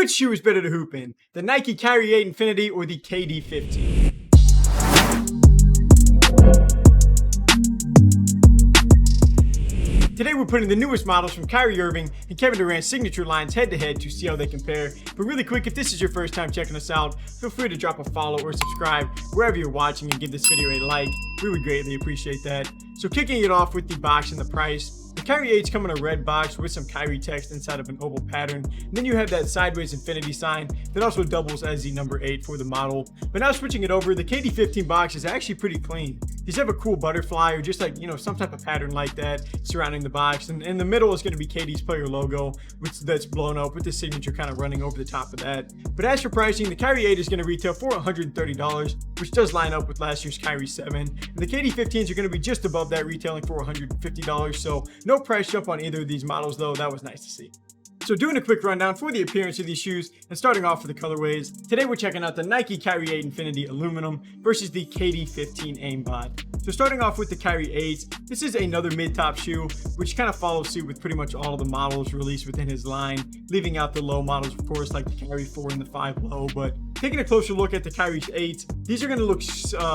Which shoe is better to hoop in? The Nike Kyrie 8 Infinity or the KD 15? Today we're putting the newest models from Kyrie Irving and Kevin Durant's signature lines head to head to see how they compare. But really quick, if this is your first time checking us out, feel free to drop a follow or subscribe wherever you're watching and give this video a like. We would greatly appreciate that. So kicking it off with the box and the price. The Kyrie 8s come in a red box with some Kyrie text inside of an oval pattern. And then you have that sideways infinity sign that also doubles as the number 8 for the model. But now switching it over, the KD 15 box is actually pretty clean. These have a cool butterfly or just like, some type of pattern like that surrounding the box. And in the middle is going to be KD's player logo, that's blown up with the signature kind of running over the top of that. But as for pricing, the Kyrie 8 is going to retail for $130, which does line up with last year's Kyrie 7. And the KD 15s are going to be just above that, retailing for $150. So no price jump on either of these models, though. That was nice to see. So doing a quick rundown for the appearance of these shoes and starting off with the colorways. Today we're checking out the Nike Kyrie 8 Infinity Aluminum versus the KD 15 Aimbot. So starting off with the Kyrie 8s, this is another mid-top shoe, which kind of follows suit with pretty much all of the models released within his line, leaving out the low models, of course, like the Kyrie 4 and the 5 low. But taking a closer look at the Kyrie 8s, these are going to look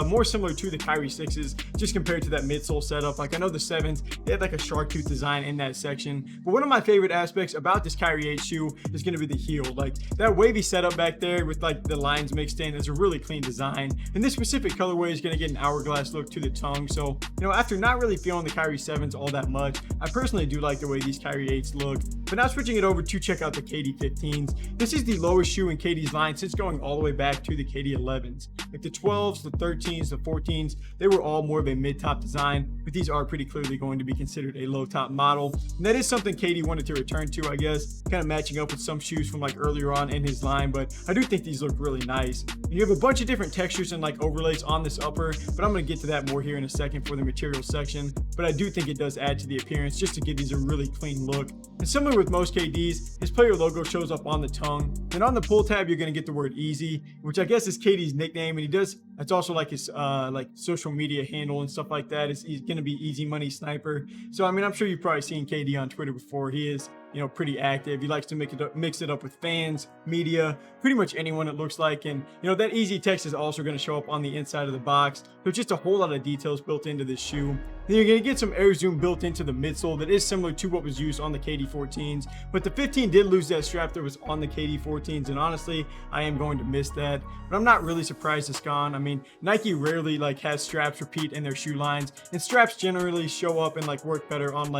more similar to the Kyrie 6s, just compared to that midsole setup. Like I know the 7s, they had like a shark tooth design in that section. But one of my favorite aspects about this Kyrie 8 shoe is going to be the heel. Like that wavy setup back there with like the lines mixed in is a really clean design. And this specific colorway is going to get an hourglass look to the tongue. So, after not really feeling the Kyrie 7s all that much, I personally do like the way these Kyrie 8s look. But now switching it over to check out the KD 15s. This is the lowest shoe in KD's line since going all the way back to the KD 11s. Like the 12s, the 13s, the 14s, they were all more of a mid-top design, but these are pretty clearly going to be considered a low-top model. And that is something KD wanted to return to, I guess, kind of matching up with some shoes from like earlier on in his line, but I do think these look really nice. And you have a bunch of different textures and like overlays on this upper, but I'm going to get to that more here in a second for the material section. But I do think it does add to the appearance just to give these a really clean look. And similar with most KDs, his player logo shows up on the tongue. And on the pull tab, you're going to get the word easy, which I guess is KD's nickname. And that's also like his like social media handle and stuff like that. He's going to be Easy Money Sniper. So, I'm sure you've probably seen KD on Twitter before. He is, pretty active. He likes to mix it up with fans, media, pretty much anyone it looks like. And, that easy text is also going to show up on the inside of the box. There's just a whole lot of details built into this shoe. Then you're going to get some air zoom built into the midsole that is similar to what was used on the KD 14s. But the 15 did lose that strap that was on the KD 14s. And honestly, I am going to miss that. But I'm not really surprised it's gone. Nike rarely has straps repeat in their shoe lines. And straps generally show up and work better on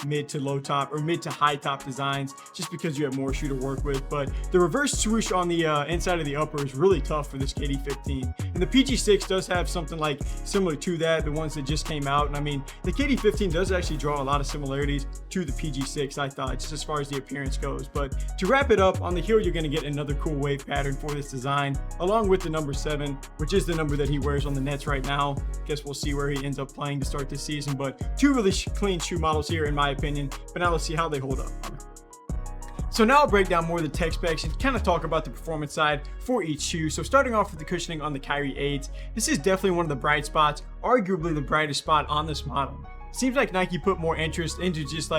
mid to low top or mid to high top designs just because you have more shoe to work with. But the reverse swoosh on the inside of the upper is really tough for this KD 15. And the PG6 does have something similar to that, the ones that just came out. And the KD 15 does actually draw a lot of similarities to the PG6, I thought, just as far as the appearance goes. But to wrap it up, on the heel, you're going to get another cool wave pattern for this design, along with the number 7, which is the number that he wears on the Nets right now. Guess we'll see where he ends up playing to start this season. But two really clean shoe models here, in my opinion. But now let's see how they hold up. So now I'll break down more of the tech specs and kind of talk about the performance side for each shoe. So starting off with the cushioning on the Kyrie 8s, this is definitely one of the bright spots, arguably the brightest spot on this model. Seems like Nike put more interest into just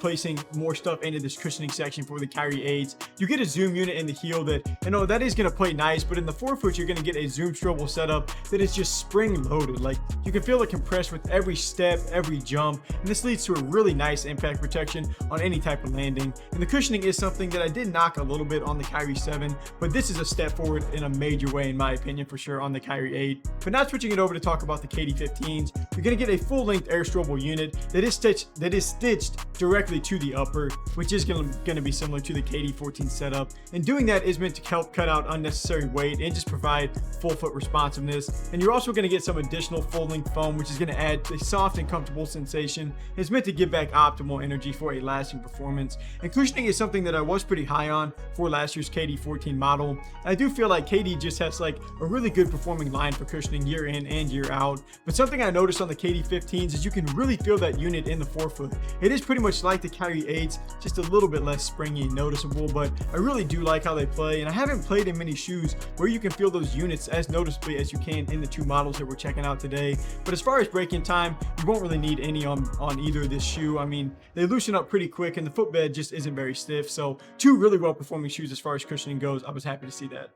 placing more stuff into this cushioning section for the Kyrie 8s. You get a zoom unit in the heel that, that is going to play nice, but in the forefoot, you're going to get a zoom strobel setup that is just spring loaded. You can feel it compressed with every step, every jump, and this leads to a really nice impact protection on any type of landing. And the cushioning is something that I did knock a little bit on the Kyrie 7, but this is a step forward in a major way, in my opinion, for sure, on the Kyrie 8. But now switching it over to talk about the KD 15s, you're going to get a full-length air strobel unit that is stitched directly to the upper, which is going to be similar to the KD 14 setup. And doing that is meant to help cut out unnecessary weight and just provide full foot responsiveness. And you're also going to get some additional full-length foam, which is going to add a soft and comfortable sensation. It's meant to give back optimal energy for a lasting performance. And cushioning is something that I was pretty high on for last year's KD 14 model. I do feel like KD just has a really good performing line for cushioning year in and year out. But something I noticed on the KD 15s is you can really feel that unit in the forefoot. It is pretty much like the Kyrie 8's, just a little bit less springy and noticeable, but I really do like how they play, and I haven't played in many shoes where you can feel those units as noticeably as you can in the two models that we're checking out today. But as far as break-in time, you won't really need any on either of this shoe. I mean, they loosen up pretty quick and the footbed just isn't very stiff, so two really well performing shoes as far as cushioning goes. I was happy to see that.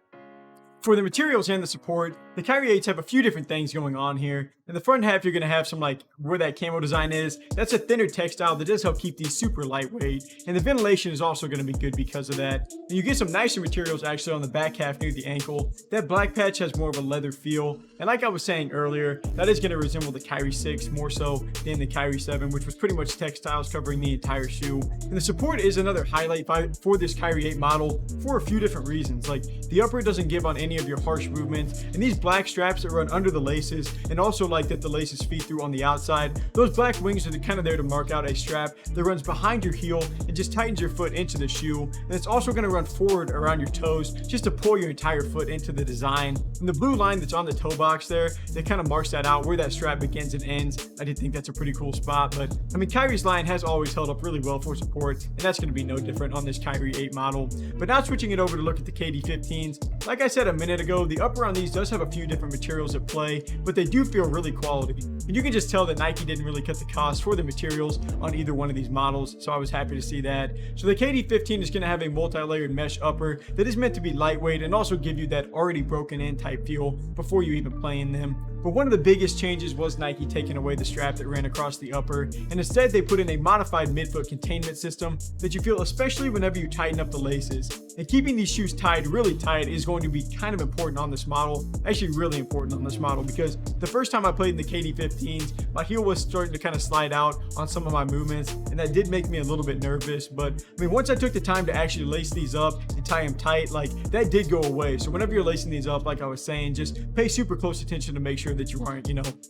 For the materials and the support, the Kyrie 8's have a few different things going on here. In the front half, you're going to have some like where that camo design is. That's a thinner textile that does help keep these super lightweight. And the ventilation is also going to be good because of that. And you get some nicer materials actually on the back half near the ankle. That black patch has more of a leather feel. And like I was saying earlier, that is going to resemble the Kyrie 6 more so than the Kyrie 7, which was pretty much textiles covering the entire shoe. And the support is another highlight for this Kyrie 8 model for a few different reasons. Like the upper doesn't give on any of your harsh movements, and these black straps that run under the laces, and also like that the laces feed through on the outside, those black wings are kind of there to mark out a strap that runs behind your heel and just tightens your foot into the shoe. And it's also going to run forward around your toes just to pull your entire foot into the design. And the blue line that's on the toe box there, that kind of marks that out where that strap begins and ends. I did think that's a pretty cool spot, but I mean, Kyrie's line has always held up really well for support, and that's going to be no different on this Kyrie 8 model. But now switching it over to look at the KD 15's, like I said a minute ago, the upper on these does have a few different materials at play, but they do feel really quality. And you can just tell that Nike didn't really cut the cost for the materials on either one of these models, so I was happy to see that. So the KD 15 is going to have a multi-layered mesh upper that is meant to be lightweight and also give you that already broken in type feel before you even play in them. But one of the biggest changes was Nike taking away the strap that ran across the upper, and instead they put in a modified midfoot containment system that you feel especially whenever you tighten up the laces. And keeping these shoes tied really tight is going to be kind of important on this model, actually really important on this model, because the first time I played in the KD 15's, my heel was starting to kind of slide out on some of my movements, and that did make me a little bit nervous. But I mean, once I took the time to actually lace these up and tie them tight, like that did go away. So whenever you're lacing these up, like I was saying, just pay super close attention to make sure that you aren't,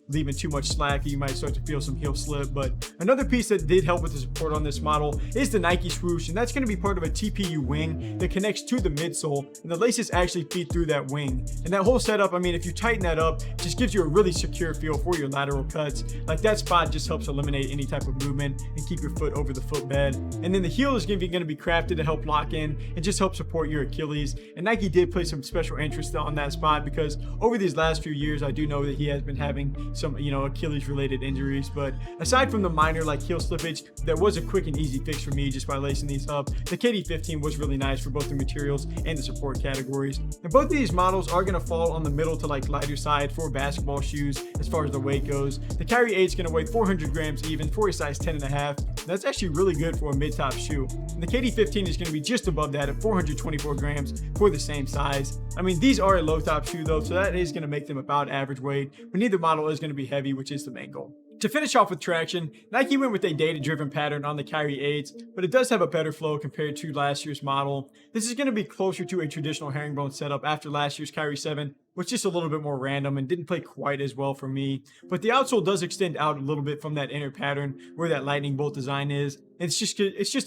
leaving too much slack. You might start to feel some heel slip. But another piece that did help with the support on this model is the Nike swoosh, and that's going to be part of a TPU wing that connects to the midsole, and the laces actually feed through that wing. And that whole setup, I mean, if you tighten that up, it just gives you a really secure feel for your lateral cuts. Like that spot just helps eliminate any type of movement and keep your foot over the footbed. And then the heel is going to be crafted to help lock in and just help support your Achilles. And Nike did play some special interest on that spot, because over these last few years, I do know that he has been having some, Achilles related injuries. But aside from the minor like heel slippage, that was a quick and easy fix for me just by lacing these up. The KD 15 was really nice for both the materials and the support categories. And both of these models are going to fall on the middle to like lighter side for basketball shoes as far as the weight goes. The Kyrie 8 is going to weigh 400 grams even for a size 10.5. That's actually really good for a mid-top shoe. And the KD 15 is going to be just above that at 424 grams for the same size. I mean, these are a low-top shoe though, so that is going to make them about average weight, but neither model is going to be heavy, which is the main goal. To finish off with traction, Nike went with a data-driven pattern on the Kyrie 8's, but it does have a better flow compared to last year's model. This is going to be closer to a traditional herringbone setup after last year's Kyrie 7, was just a little bit more random and didn't play quite as well for me. But the outsole does extend out a little bit from that inner pattern where that lightning bolt design is. It's just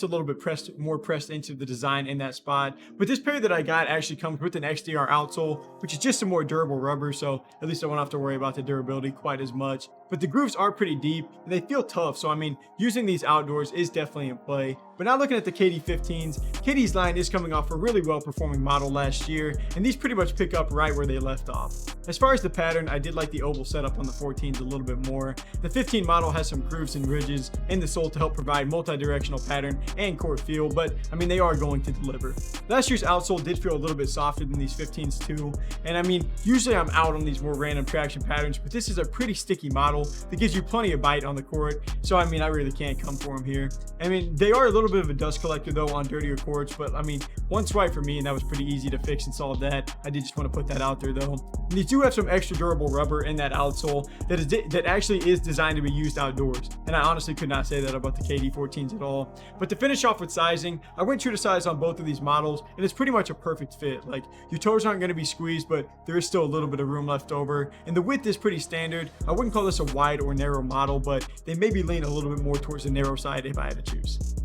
a little bit more pressed into the design in that spot. But this pair that I got actually comes with an XDR outsole, which is just a more durable rubber, so at least I won't have to worry about the durability quite as much. But the grooves are pretty deep and they feel tough, so I mean, using these outdoors is definitely in play. But now looking at the KD 15's, KD's line is coming off a really well performing model last year, and these pretty much pick up right where they left off. As far as the pattern, I did like the oval setup on the 14's a little bit more. The 15 model has some grooves and ridges in the sole to help provide multi-directional pattern and court feel, but I mean, they are going to deliver. Last year's outsole did feel a little bit softer than these 15's too, and I mean, usually I'm out on these more random traction patterns, but this is a pretty sticky model that gives you plenty of bite on the court, so I mean, I really can't come for them here. I mean, they are a little bit of a dust collector though on dirtier courts, but I mean, one swipe for me and that was pretty easy to fix and solve that. I did just want to put that out there though. And these do have some extra durable rubber in that outsole that actually is designed to be used outdoors, and I honestly could not say that about the KD 14's at all. But to finish off with sizing, I went true to size on both of these models, and it's pretty much a perfect fit. Like, your toes aren't going to be squeezed, but there is still a little bit of room left over, and the width is pretty standard. I wouldn't call this a wide or narrow model, but they maybe lean a little bit more towards the narrow side if I had to choose.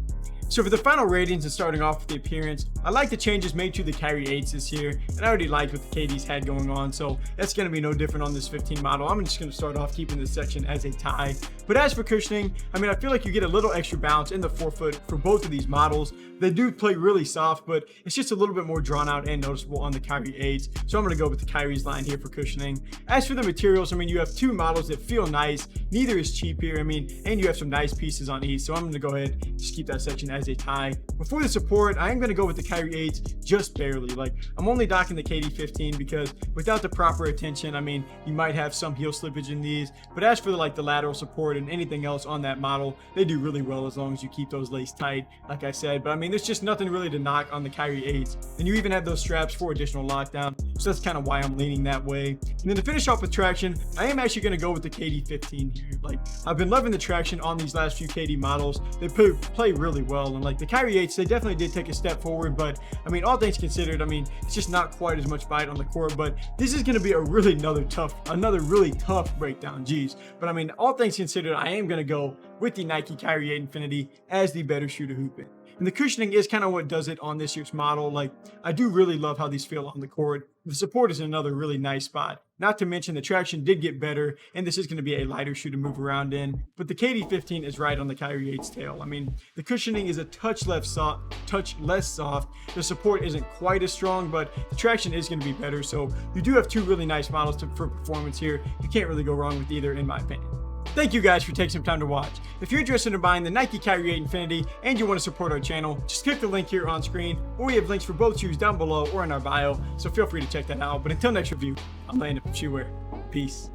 So for the final ratings and starting off with the appearance, I like the changes made to the Kyrie 8's this year, and I already liked what the KD's had going on, so that's going to be no different on this 15 model. I'm just going to start off keeping this section as a tie. But as for cushioning, I mean, I feel like you get a little extra bounce in the forefoot for both of these models. They do play really soft, but it's just a little bit more drawn out and noticeable on the Kyrie 8's, so I'm going to go with the Kyrie's line here for cushioning. As for the materials, I mean, you have two models that feel nice. Neither is cheap here, I mean, and you have some nice pieces on each, so I'm going to go ahead and just keep that section as a tie. Before the support, I am going to go with the Kyrie 8's just barely. Like, I'm only docking the KD 15 because without the proper attention, I mean, you might have some heel slippage in these, but as for the lateral support and anything else on that model, they do really well as long as you keep those laced tight, like I said. But I mean, there's just nothing really to knock on the Kyrie 8's, and you even have those straps for additional lockdown, so that's kind of why I'm leaning that way. And then to finish off with traction, I am actually going to go with the KD 15 here. Like, I've been loving the traction on these last few KD models. They play really well, and like the Kyrie 8's, they definitely did take a step forward, but I mean, all things considered, I mean, it's just not quite as much bite on the court. But this is going to be a really another really tough breakdown, geez. But I mean, all things considered, I am going to go with the Nike Kyrie 8 Infinity as the better shoe to hoop in. And the cushioning is kind of what does it on this year's model. Like, I do really love how these feel on the court. The support is another really nice spot. Not to mention the traction did get better, and this is going to be a lighter shoe to move around in. But the KD 15 is right on the Kyrie 8's tail. I mean, the cushioning is a touch less soft. The support isn't quite as strong, but the traction is going to be better. So you do have two really nice models for performance here. You can't really go wrong with either, in my opinion. Thank you guys for taking some time to watch. If you're interested in buying the Nike Kyrie 8 Infinity and you want to support our channel, just click the link here on screen, or we have links for both shoes down below or in our bio, so feel free to check that out. But until next review, I'm Landon from Shoe Wear. Peace.